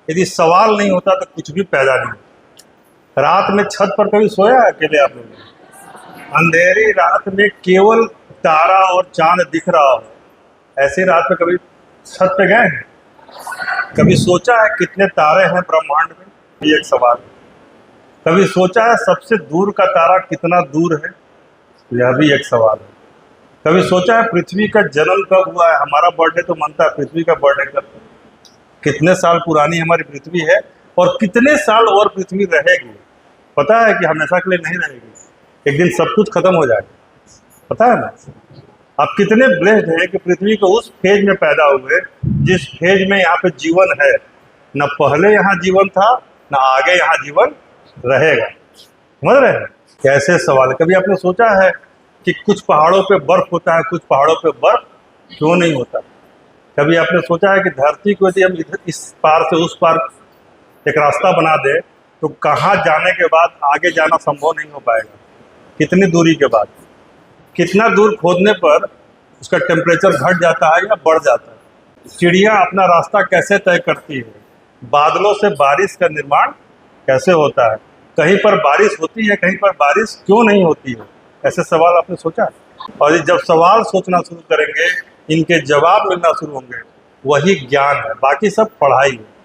यदि सवाल नहीं होता तो कुछ भी पैदा नहीं होता। रात में छत पर कभी सोया है अकेले आप लोग? अंधेरी रात में केवल तारा और चांद दिख रहा हो, ऐसी रात में कभी छत पे गए हैं? कभी सोचा है कितने तारे हैं ब्रह्मांड में? ये एक सवाल है। कभी सोचा है सबसे दूर का तारा कितना दूर है? यह भी एक सवाल है। कभी सोचा है पृथ्वी का जन्म कब हुआ है? हमारा बर्थडे तो मनता है, पृथ्वी का बर्थडे कब है? कितने साल पुरानी हमारी पृथ्वी है और कितने साल और पृथ्वी रहेगी? पता है कि हमेशा के लिए नहीं रहेगी, एक दिन सब कुछ खत्म हो जाएगा। पता है ना? आप कितने ब्लेस्ड हैं कि पृथ्वी को उस फेज में पैदा हुए जिस फेज में यहाँ पे जीवन है। न पहले यहाँ जीवन था, न आगे यहाँ जीवन रहेगा। समझ रहे हैं? कैसे सवाल। कभी आपने सोचा है कि कुछ पहाड़ों पे बर्फ होता है, कुछ पहाड़ों पे बर्फ क्यों नहीं होता? कभी आपने सोचा है कि धरती को यदि हम इधर इस पार से उस पार एक रास्ता बना दे तो कहाँ जाने के बाद आगे जाना संभव नहीं हो पाएगा? कितनी दूरी के बाद, कितना दूर खोदने पर उसका टेम्परेचर घट जाता है या बढ़ जाता है? चिड़िया अपना रास्ता कैसे तय करती है? बादलों से बारिश का निर्माण कैसे होता है? कहीं पर बारिश होती है, कहीं पर बारिश क्यों नहीं होती है? ऐसे सवाल आपने सोचा है? और जब सवाल सोचना शुरू करेंगे, इनके जवाब मिलना शुरू होंगे, वही ज्ञान है। बाकी सब पढ़ाई है।